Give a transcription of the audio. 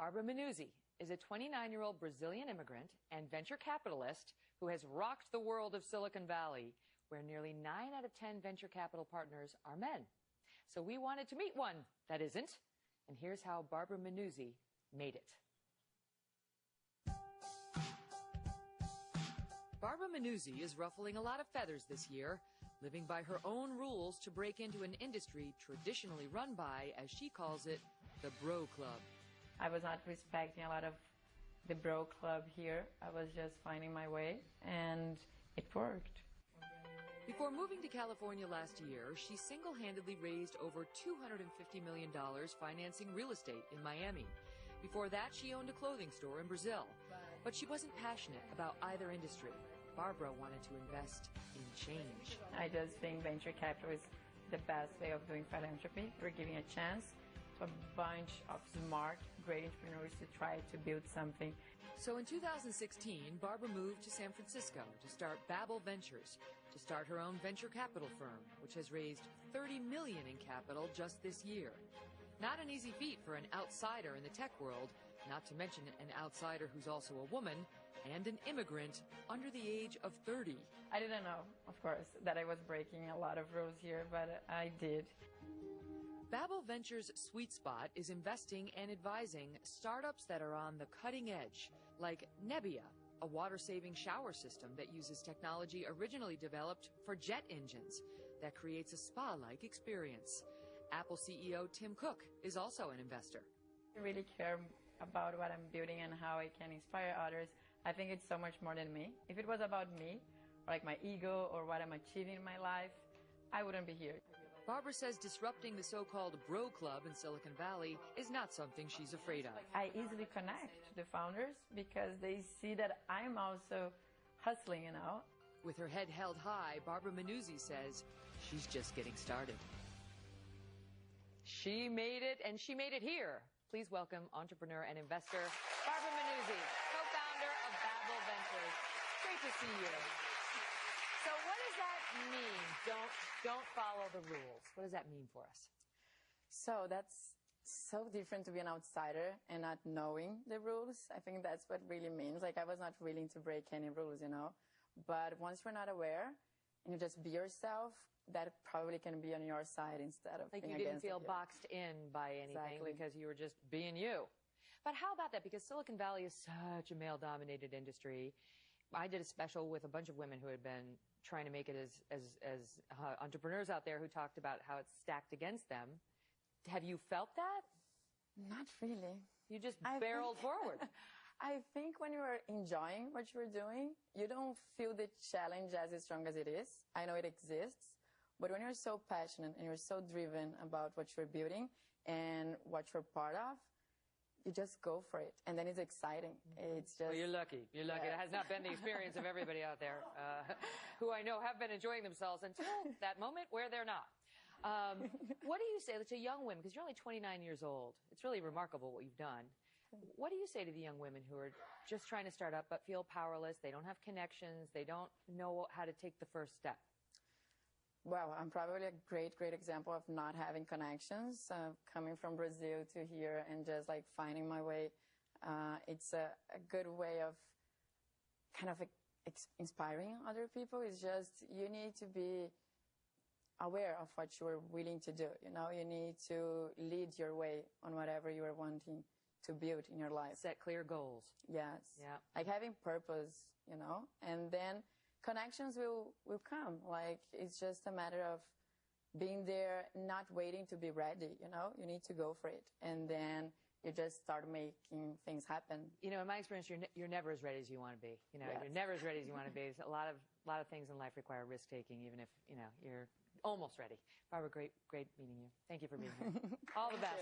Barbara Minuzzi is a 29-year-old Brazilian immigrant and venture capitalist who has rocked the world of Silicon Valley, where nearly 9 out of 10 venture capital partners are men. So we wanted to meet one that isn't, and here's how Barbara Minuzzi made it. Barbara Minuzzi is ruffling a lot of feathers this year, living by her own rules to break into an industry traditionally run by, as she calls it, the bro club. I was not respecting a lot of the bro club here. I was just finding my way, and it worked. Before moving to California last year, she single-handedly raised over $250 million financing real estate in Miami. Before that, she owned a clothing store in Brazil. But she wasn't passionate about either industry. Barbara wanted to invest in change. I just think venture capital is the best way of doing philanthropy. We're giving a chance to a bunch of smart, great entrepreneurs to try to build something. So in 2016, Barbara moved to San Francisco to start Babel Ventures, to start her own venture capital firm, which has raised $30 million in capital just this year. Not an easy feat for an outsider in the tech world, not to mention an outsider who's also a woman and an immigrant under the age of 30. I didn't know, of course, that I was breaking a lot of rules here, but I did. Babel Ventures' sweet spot is investing and advising startups that are on the cutting edge, like Nebbia, a water-saving shower system that uses technology originally developed for jet engines that creates a spa-like experience. Apple CEO Tim Cook is also an investor. I really care about what I'm building and how I can inspire others. I think it's so much more than me. If it was about me, or like my ego or what I'm achieving in my life, I wouldn't be here. Barbara says disrupting the so-called bro club in Silicon Valley is not something she's afraid of. I easily connect to the founders because they see that I'm also hustling, you know. With her head held high, Barbara Minuzzi says she's just getting started. She made it, and she made it here. Please welcome entrepreneur and investor Barbara Minuzzi, co-founder of Babel Ventures. Great to see you. So what does that mean? Don't follow the rules. What does that mean for us? So that's so different to be an outsider and not knowing the rules. I think that's what really means. Like, I was not willing to break any rules, you know. But once you're not aware and you just be yourself, that probably can be on your side instead of being against it. Like you didn't feel boxed in by anything. Exactly. Because you were just being you. But how about that? Because Silicon Valley is such a male-dominated industry. I did a special with a bunch of women who had been trying to make it as entrepreneurs out there who talked about how it's stacked against them. Have you felt that? Not really. You just barreled forward. I think when you are enjoying what you're doing, you don't feel the challenge as strong as it is. I know it exists, but when you're so passionate and you're so driven about what you're building and what you're part of, you just go for it, and then it's exciting. It's just... Well, you're lucky. You're lucky. Yeah. It has not been the experience of everybody out there who I know have been enjoying themselves until that moment where they're not. What do you say to young women, because you're only 29 years old. It's really remarkable what you've done. What do you say to the young women who are just trying to start up but feel powerless? They don't have connections. They don't know how to take the first step. Well, I'm probably a great example of not having connections, coming from Brazil to here and just like finding my way. It's a good way of kind of inspiring other people. It's just you need to be aware of what you are willing to do. You know, you need to lead your way on whatever you are wanting to build in your life. Set clear goals. Yes. Yeah. Like having purpose, you know, and then connections will come. Like, it's just a matter of being there, not waiting to be ready, you know? You need to go for it. And then you just start making things happen. You know, in my experience, you're never as ready as you want to be. You know, yes. You're never as ready as you want to be. A lot of things in life require risk-taking, even if, you know, you're almost ready. Barbara, great meeting you. Thank you for being here. All the best.